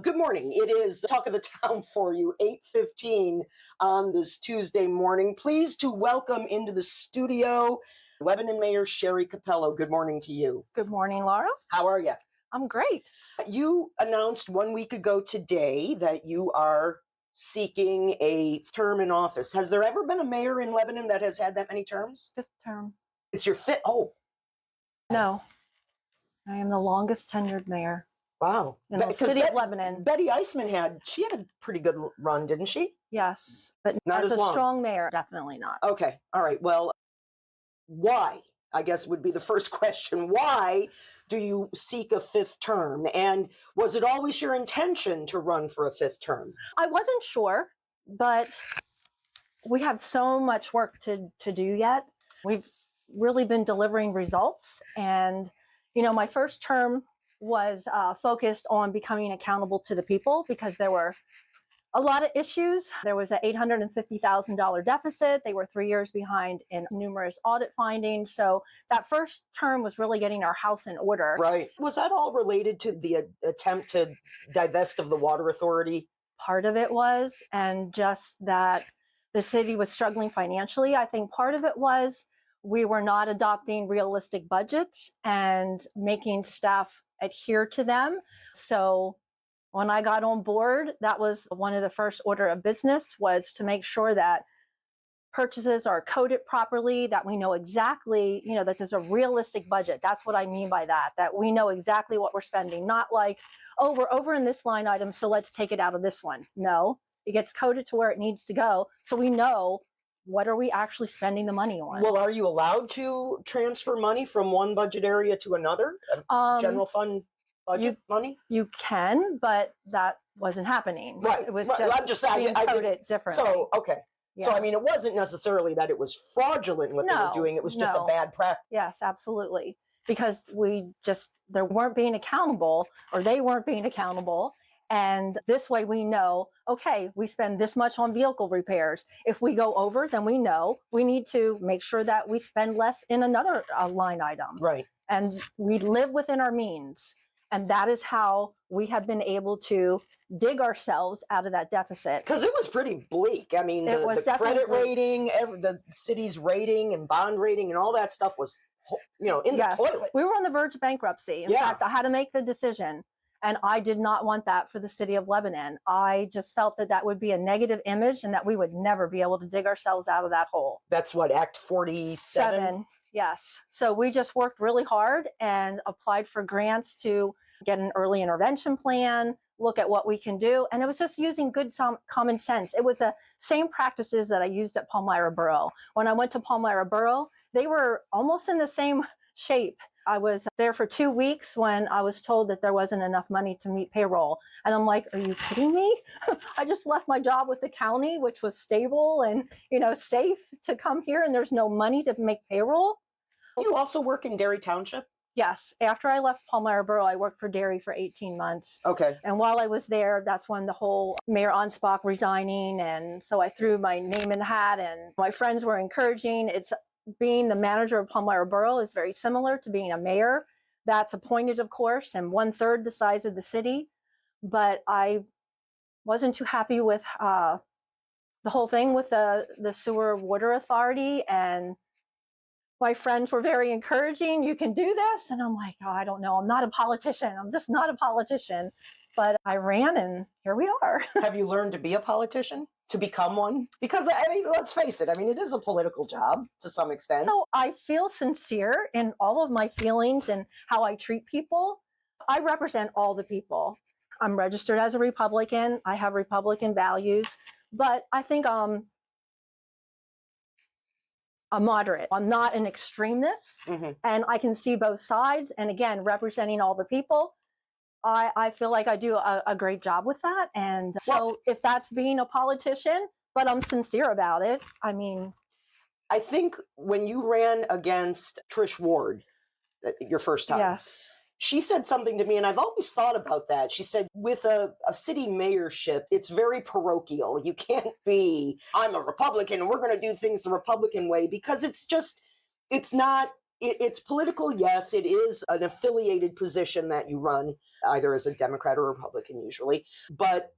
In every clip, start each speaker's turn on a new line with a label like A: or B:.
A: Good morning. It is Talk of the Town for you, 8:15 on this Tuesday morning. Pleased to welcome into the studio Lebanon Mayor Sherry Capello. Good morning to you.
B: Good morning, Laura.
A: How are you?
B: I'm great.
A: You announced 1 week ago today that you are seeking a term in office. Has there ever been a mayor in Lebanon that has had that many terms?
B: Fifth term.
A: It's your fifth. Oh,
B: No, I am the longest tenured mayor
A: wow.
B: in the
A: Because
B: city of Lebanon.
A: Betty Eisman had a pretty good run, didn't she?
B: Yes, but
A: Not
B: as
A: as
B: a
A: long.
B: strong mayor, definitely not.
A: Okay. All right. Well, why? I guess would be the first question. Why do you seek a fifth term? And was it always your intention to run for a fifth term?
B: I wasn't sure, but we have so much work to do yet. We've really been delivering results. And, my first term was focused on becoming accountable to the people because there were a lot of issues. There was an $850,000 deficit. They were 3 years behind in numerous audit findings. So that first term was really getting our house in order.
A: Right. Was that all related to the attempt to divest of the water authority?
B: Part of it was, and just that the city was struggling financially. I think part of it was we were not adopting realistic budgets and making staff adhere to them. So when I got on board, that was one of the first order of business, was to make sure that purchases are coded properly, that we know exactly, that there's a realistic budget. That's what I mean by that we know exactly what we're spending, not like, oh, we're over in this line item, so let's take it out of this one. No, it gets coded to where it needs to go, so we know what are we actually spending the money on.
A: Well, are you allowed to transfer money from one budget area to another? General fund budget money?
B: You can, but that wasn't happening.
A: Right.
B: It was
A: I'm just saying,
B: being coded differently.
A: So, okay.
B: Yeah.
A: So, I mean, it wasn't necessarily that it was fraudulent what they were doing. It was just a bad practice.
B: Yes, absolutely. Because they weren't being accountable, or they weren't being accountable. And this way we know, okay, we spend this much on vehicle repairs. If we go over, then we know we need to make sure that we spend less in another line item.
A: Right.
B: And we live within our means. And that is how we have been able to dig ourselves out of that deficit.
A: Because it was pretty bleak. I mean, the credit rating, the city's rating and bond rating and all that stuff was, in the toilet.
B: We were on the verge of bankruptcy. In fact, I had to make the decision. And I did not want that for the city of Lebanon. I just felt that would be a negative image and that we would never be able to dig ourselves out of that hole.
A: That's what, Act 47?
B: Yes. So we just worked really hard and applied for grants to get an early intervention plan, look at what we can do. And it was just using good common sense. It was the same practices that I used at Palmyra Borough. When I went to Palmyra Borough, they were almost in the same shape. I was there for 2 weeks when I was told that there wasn't enough money to meet payroll. And I'm like, are you kidding me? I just left my job with the county, which was stable and, safe, to come here, and there's no money to make payroll.
A: You also work in Derry Township?
B: Yes. After I left Palmyra Borough, I worked for Derry for 18 months.
A: Okay.
B: And while I was there, that's when the whole Mayor Anspach resigning. And so I threw my name in the hat, and my friends were encouraging. Being the manager of Palmyra Borough is very similar to being a mayor. That's appointed, of course, and 1/3 the size of the city. But I wasn't too happy with the whole thing with the sewer water authority. And my friends were very encouraging. You can do this. And I'm like, oh, I don't know. I'm not a politician. I'm just not a politician. But I ran, and here we are.
A: Have you learned to be a politician? To become one? Because, let's face it. It is a political job to some extent.
B: So I feel sincere in all of my feelings and how I treat people. I represent all the people. I'm registered as a Republican. I have Republican values. But I think I'm a moderate. I'm not an extremist.
A: Mm-hmm.
B: And I can see both sides. And again, representing all the people, I feel like I do a great job with that. And so if that's being a politician, but I'm sincere about it,
A: I think when you ran against Trish Ward your first time,
B: yes,
A: she said something to me, and I've always thought about that. She said, with a city mayorship, it's very parochial. You can't be, I'm a Republican and we're going to do things the Republican way, because it's not. It's political, yes. It is an affiliated position that you run. either as a Democrat or Republican usually, but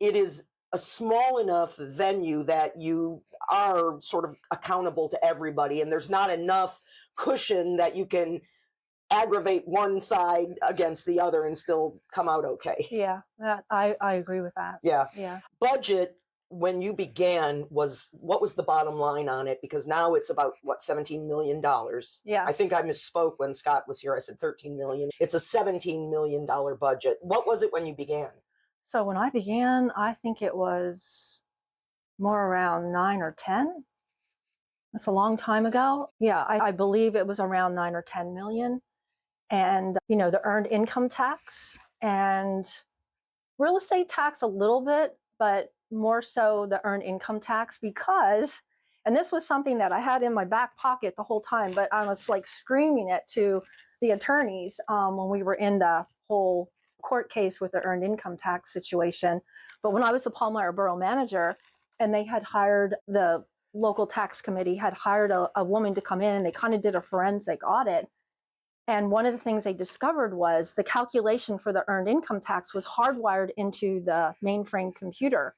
A: it is a small enough venue that you are sort of accountable to everybody, and there's not enough cushion that you can aggravate one side against the other and still come out okay.
B: Yeah, I agree with that.
A: Yeah.
B: Yeah.
A: Budget when you began was what was the bottom line on it? Because now it's about what, $17 million. I think
B: Yes.
A: I misspoke when Scott was here. I said 13 million. It's a $17 million budget. What was it when you began?
B: So when I began, I think it was more around 9 or 10. That's a long time ago. Yeah, I believe it was around 9 or 10 million. And, the earned income tax and real estate tax a little bit, but more so the earned income tax because, and this was something that I had in my back pocket the whole time, but I was like screaming it to the attorneys when we were in the whole court case with the earned income tax situation. But when I was the Palmyra Borough manager and they had hired the local tax committee had hired a woman to come in and they kind of did a forensic audit. And one of the things they discovered was the calculation for the earned income tax was hardwired into the mainframe computer.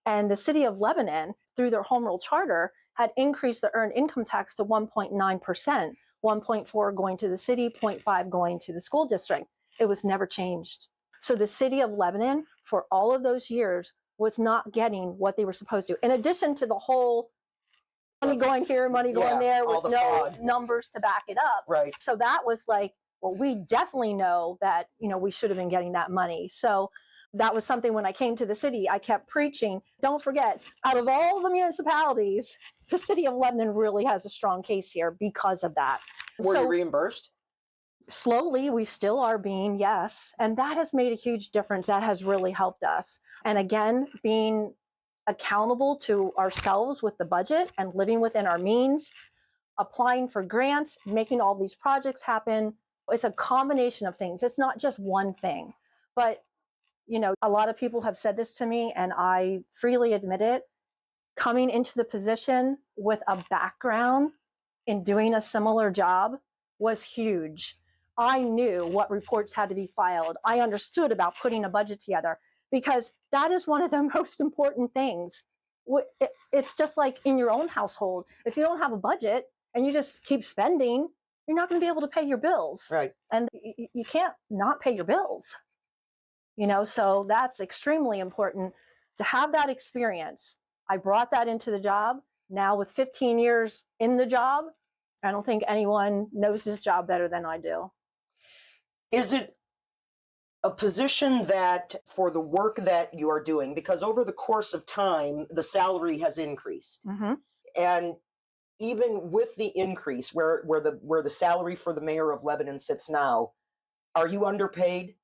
B: And the city of Lebanon, through their home rule charter, had increased the earned income tax to 1.9%, 1.4 going to the city, 0.5 going to the school district. It was never changed. So the city of Lebanon, for all of those years, was not getting what they were supposed to. In addition to the whole money going here, money going there with no
A: fraud.
B: numbers to back it up.
A: Right.
B: So that was like, well, we definitely know that, we should have been getting that money. So that was something when I came to the city, I kept preaching, don't forget, out of all the municipalities, the city of Lebanon really has a strong case here because of that.
A: Were you
B: So
A: reimbursed?
B: slowly, we still are being, yes. And that has made a huge difference. That has really helped us. And again, being accountable to ourselves with the budget and living within our means, applying for grants, making all these projects happen. It's a combination of things. It's not just one thing. But, a lot of people have said this to me, and I freely admit it. Coming into the position with a background in doing a similar job was huge. I knew what reports had to be filed. I understood about putting a budget together because that is one of the most important things. It's just like in your own household. If you don't have a budget and you just keep spending, you're not going to be able to pay your bills.
A: Right.
B: And you can't not pay your bills. So that's extremely important to have that experience. I brought that into the job. Now with 15 years in the job, I don't think anyone knows this job better than I do.
A: Is it a position that for the work that you are doing, because over the course of time, the salary has increased.
B: Mm-hmm.
A: And even with the increase, where the salary for the mayor of Lebanon sits now, are you underpaid?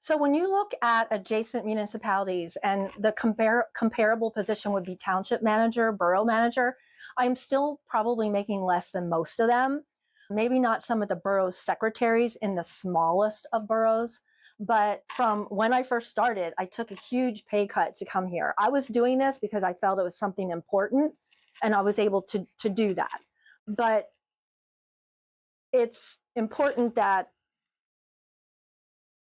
B: So when you look at adjacent municipalities, and the comparable position would be township manager, borough manager, I'm still probably making less than most of them. Maybe not some of the borough's secretaries in the smallest of boroughs, but from when I first started, I took a huge pay cut to come here. I was doing this because I felt it was something important, and I was able to do that. But it's important that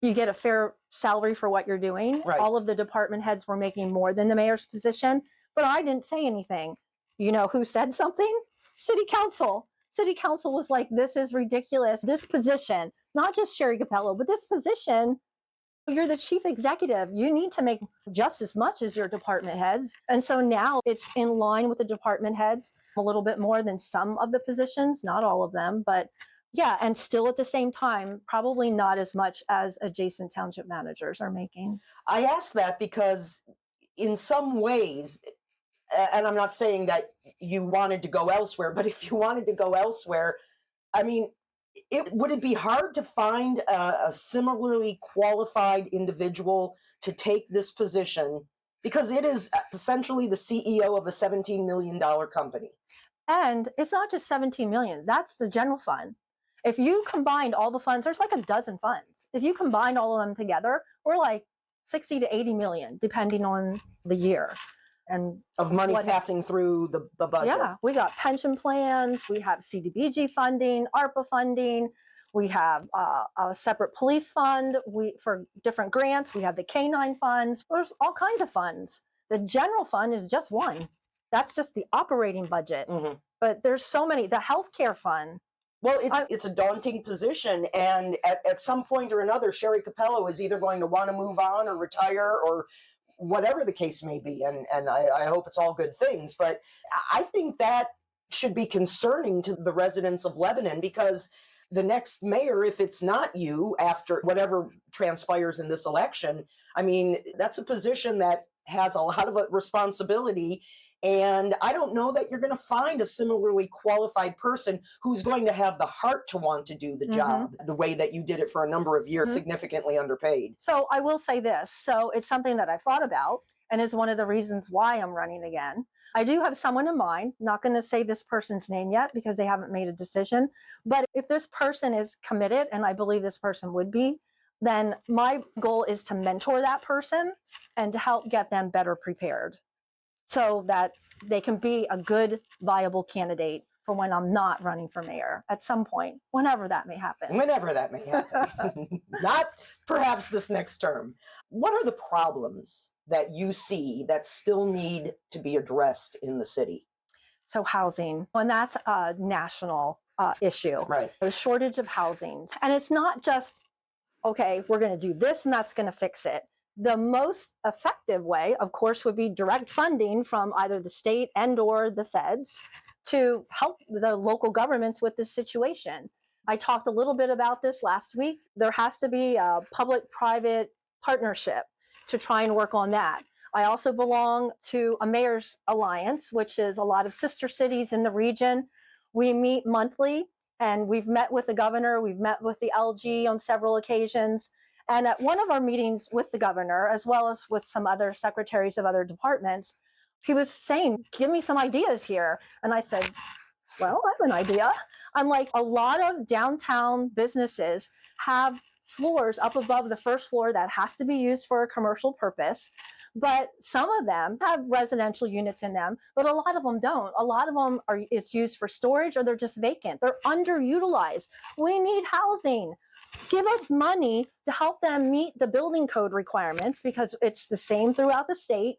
B: you get a fair salary for what you're doing.
A: Right.
B: All of the department heads were making more than the mayor's position, but I didn't say anything. You know who said something? City council. City council was like, this is ridiculous. This position, not just Sherry Capello, but this position, you're the chief executive. You need to make just as much as your department heads. And so now it's in line with the department heads, a little bit more than some of the positions, not all of them, but yeah, and still at the same time, probably not as much as adjacent township managers are making.
A: I ask that because in some ways, and I'm not saying that you wanted to go elsewhere, but if you wanted to go elsewhere, I mean, would it be hard to find a similarly qualified individual to take this position? Because it is essentially the CEO of a $17 million company.
B: And it's not just 17 million, that's the general fund. If you combined all the funds, there's like a dozen funds. If you combine all of them together, we're like 60 to 80 million, depending on the year. And
A: of money passing through the budget.
B: Yeah, we got pension plans, we have CDBG funding, ARPA funding, We have a separate police fund for different grants. We have the canine funds. There's all kinds of funds. The general fund is just one. That's just the operating budget.
A: Mm-hmm.
B: But there's so many. The healthcare fund.
A: Well, it's a daunting position, and at some point or another, Sherry Capello is either going to want to move on or retire or whatever the case may be, and I hope it's all good things. But I think that should be concerning to the residents of Lebanon, because the next mayor, if it's not you after whatever transpires in this election, I mean, that's a position that has a lot of responsibility. And I don't know that you're going to find a similarly qualified person who's going to have the heart to want to do the job the way that you did it for a number of years, significantly underpaid.
B: So I will say this. So it's something that I've thought about and is one of the reasons why I'm running again. I do have someone in mind, not going to say this person's name yet because they haven't made a decision. But if this person is committed, and I believe this person would be, then my goal is to mentor that person and to help get them better prepared so that they can be a good, viable candidate for when I'm not running for mayor at some point, whenever that may happen.
A: Whenever that may happen. Not perhaps this next term. What are the problems that you see that still need to be addressed in the city?
B: So housing, and that's a national issue.
A: Right.
B: The shortage of housing. And it's not just, okay, we're going to do this and that's going to fix it. The most effective way, of course, would be direct funding from either the state and or the feds to help the local governments with this situation. I talked a little bit about this last week. There has to be a public-private partnership to try and work on that. I also belong to a mayor's alliance, which is a lot of sister cities in the region. We meet monthly, and we've met with the governor. We've met with the LG on several occasions. And at one of our meetings with the governor, as well as with some other secretaries of other departments, he was saying, give me some ideas here. And I said, well, I have an idea. I'm like, a lot of downtown businesses have floors up above the first floor that has to be used for a commercial purpose. But some of them have residential units in them, but a lot of them don't. A lot of them it's used for storage, or they're just vacant. They're underutilized. We need housing. Give us money to help them meet the building code requirements, because it's the same throughout the state.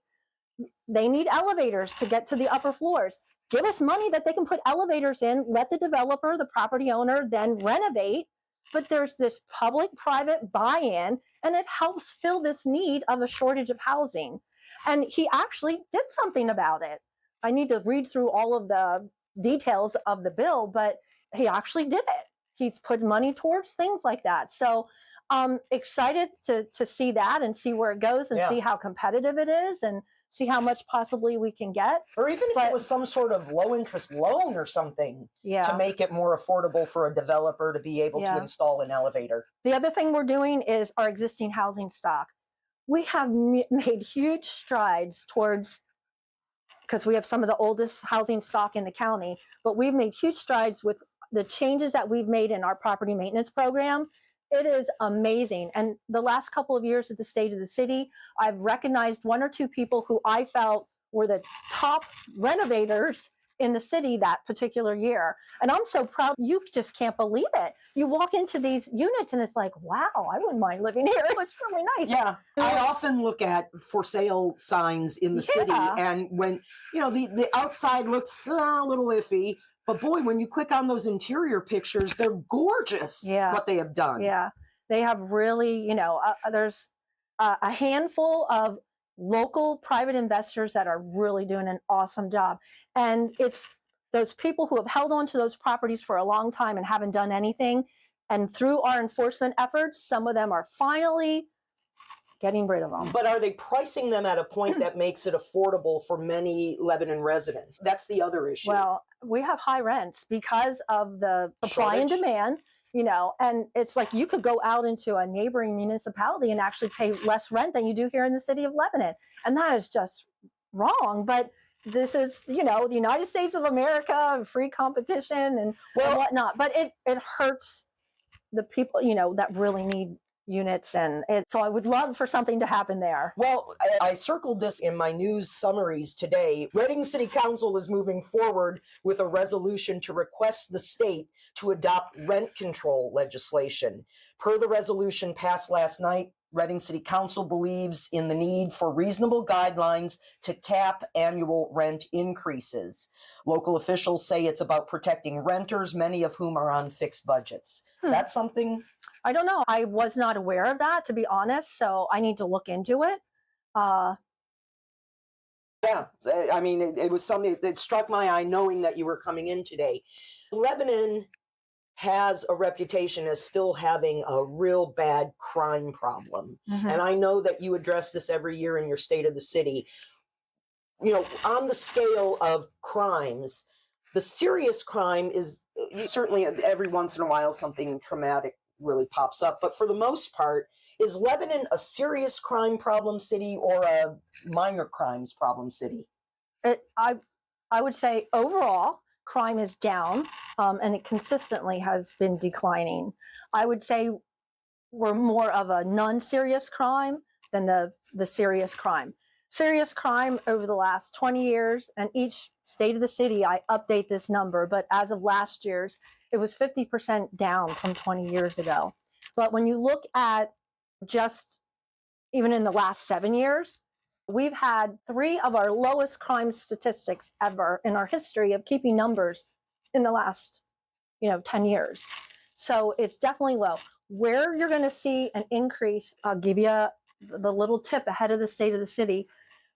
B: They need elevators to get to the upper floors. Give us money that they can put elevators in, let the developer, the property owner, then renovate. But there's this public-private buy-in, and it helps fill this need of a shortage of housing. And he actually did something about it. I need to read through all of the details of the bill, but he actually did it. He's put money towards things like that. So I'm excited to see that and see where it goes and see how competitive it is and see how much possibly we can get.
A: Or even if it was some sort of low interest loan or something to make it more affordable for a developer to be able to install an elevator.
B: The other thing we're doing is our existing housing stock. We have made huge strides towards, because we have some of the oldest housing stock in the county, but we've made huge strides with the changes that we've made in our property maintenance program. It is amazing. And the last couple of years at the state of the city, I've recognized one or two people who I felt were the top renovators in the city that particular year. And I'm so proud. You just can't believe it. You walk into these units and it's like, wow, I wouldn't mind living here. It's really nice.
A: Yeah. I often look at for sale signs in the city, and when, the outside looks a little iffy, but boy, when you click on those interior pictures, they're gorgeous, what they have done.
B: Yeah, they have really, there's a handful of local private investors that are really doing an awesome job. And it's those people who have held on to those properties for a long time and haven't done anything. And through our enforcement efforts, some of them are finally getting rid of them.
A: But are they pricing them at a point that makes it affordable for many Lebanon residents? That's the other issue.
B: Well, we have high rents because of the supply and demand, and it's like you could go out into a neighboring municipality and actually pay less rent than you do here in the city of Lebanon. And that is just wrong. But this is, the United States of America, free competition and whatnot. But it hurts the people, that really need units, and so I would love for something to happen there.
A: Well, I circled this in my news summaries today. Reading City Council is moving forward with a resolution to request the state to adopt rent control legislation. Per the resolution passed last night, Reading City Council believes in the need for reasonable guidelines to cap annual rent increases. Local officials say it's about protecting renters, many of whom are on fixed budgets. Is that something?
B: I don't know. I was not aware of that, to be honest, so I need to look into it.
A: Yeah, I mean, it was something that struck my eye knowing that you were coming in today. Lebanon has a reputation as still having a real bad crime problem. And I know that you address this every year in your State of the City. You know, on the scale of crimes, the serious crime is certainly every once in a while something traumatic really pops up. But for the most part, is Lebanon a serious crime problem city or a minor crimes problem city?
B: I would say overall, crime is down, and it consistently has been declining. I would say we're more of a non-serious crime than the serious crime. Serious crime over the last 20 years, and each state of the city, I update this number, but as of last year's, it was 50% down from 20 years ago. But when you look at just even in the last 7 years, we've had three of our lowest crime statistics ever in our history of keeping numbers in the last 10 years. So it's definitely low. Where you're going to see an increase, I'll give you the little tip ahead of the state of the city,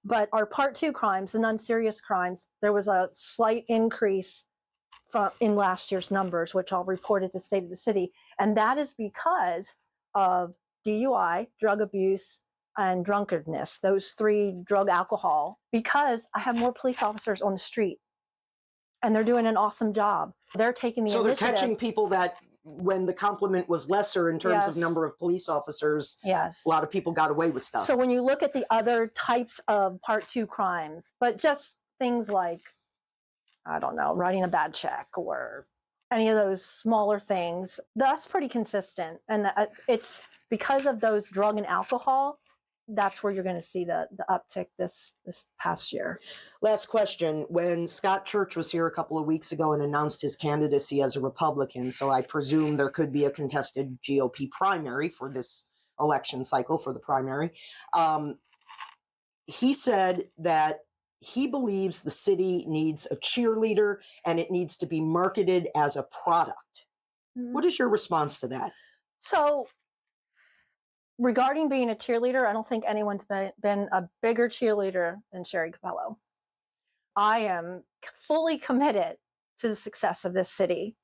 B: but our part two crimes, the non-serious crimes, there was a slight increase in last year's numbers, which I'll report at the state of the city. And that is because of DUI, drug abuse, and drunkenness, those three, drug, alcohol, because I have more police officers on the street and they're doing an awesome job. They're taking the
A: So they're
B: initiative.
A: catching people that when the complement was lesser in terms of
B: Yes.
A: number of police officers,
B: Yes.
A: a lot of people got away with stuff.
B: So when you look at the other types of part two crimes, but just things like, I don't know, writing a bad check or any of those smaller things, that's pretty consistent. And it's because of those drug and alcohol, that's where you're going to see the uptick this past year.
A: Last question. When Scott Church was here a couple of weeks ago and announced his candidacy as a Republican, so I presume there could be a contested GOP primary for this election cycle for the primary, he said that he believes the city needs a cheerleader and it needs to be marketed as a product. What is your response to that?
B: So regarding being a cheerleader, I don't think anyone's been a bigger cheerleader than Sherry Capello. I am fully committed to the success of this city.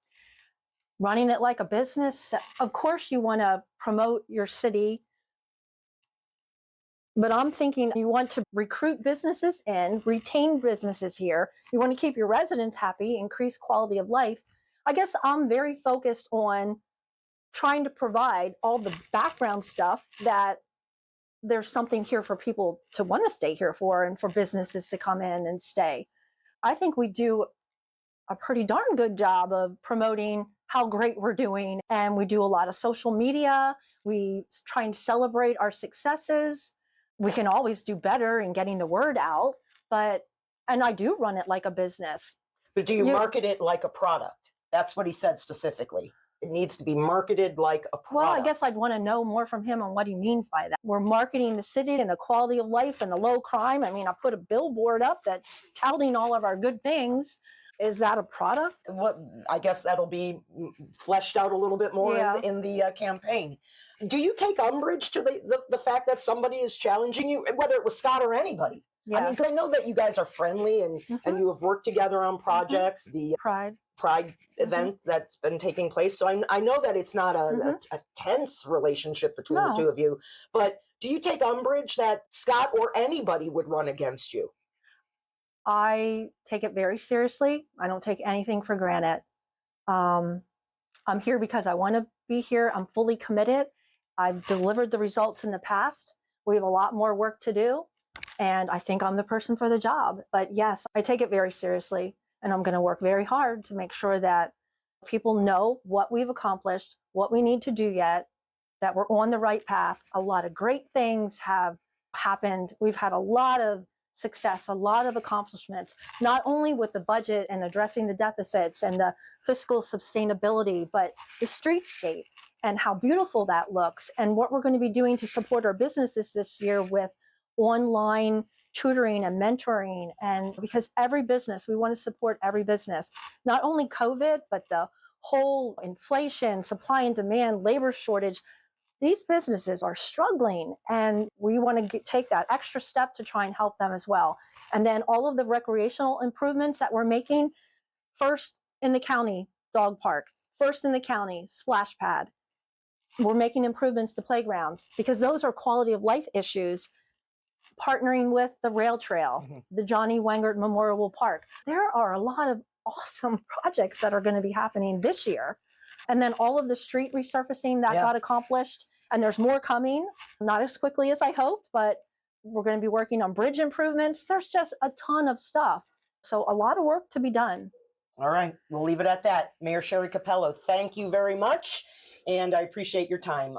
B: Running it like a business, of course you want to promote your city, but I'm thinking you want to recruit businesses in, retain businesses here. You want to keep your residents happy, increase quality of life. I guess I'm very focused on trying to provide all the background stuff that there's something here for people to want to stay here for and for businesses to come in and stay. I think we do a pretty darn good job of promoting how great we're doing. And we do a lot of social media. We try and celebrate our successes. We can always do better in getting the word out, and I do run it like a business.
A: But do you market it like a product? That's what he said specifically. It needs to be marketed like a product.
B: Well, I guess I'd want to know more from him on what he means by that. We're marketing the city and the quality of life and the low crime. I mean, I put a billboard up that's touting all of our good things. Is that a product?
A: What I guess that'll be fleshed out a little bit more in the campaign. Do you take umbrage to the fact that somebody is challenging you, whether it was Scott or anybody? Yeah. I mean, because I know that you guys are friendly and you have worked together on projects. The Pride event that's been taking place. So I know that it's not a tense relationship between the two of you. But do you take umbrage that Scott or anybody would run against you?
B: I take it very seriously. I don't take anything for granted. I'm here because I want to be here. I'm fully committed. I've delivered the results in the past. We have a lot more work to do, and I think I'm the person for the job. But yes, I take it very seriously, and I'm going to work very hard to make sure that people know what we've accomplished, what we need to do yet, that we're on the right path. A lot of great things have happened. We've had a lot of success, a lot of accomplishments, not only with the budget and addressing the deficits and the fiscal sustainability, but the streetscape and how beautiful that looks, and what we're going to be doing to support our businesses this year with online tutoring and mentoring. And because every business, we want to support every business, not only COVID, but the whole inflation, supply and demand, labor shortage. These businesses are struggling, and we want to take that extra step to try and help them as well. And then all of the recreational improvements that we're making, first in the county dog park, first in the county splash pad. We're making improvements to playgrounds because those are quality of life issues. Partnering with the rail trail, the Johnny Wangert Memorial Park. There are a lot of awesome projects that are going to be happening this year. And then all of the street resurfacing that got accomplished. And there's more coming, not as quickly as I hoped, but we're going to be working on bridge improvements. There's just a ton of stuff. So a lot of work to be done.
A: All right, we'll leave it at that. Mayor Sherry Capello, thank you very much, and I appreciate your time.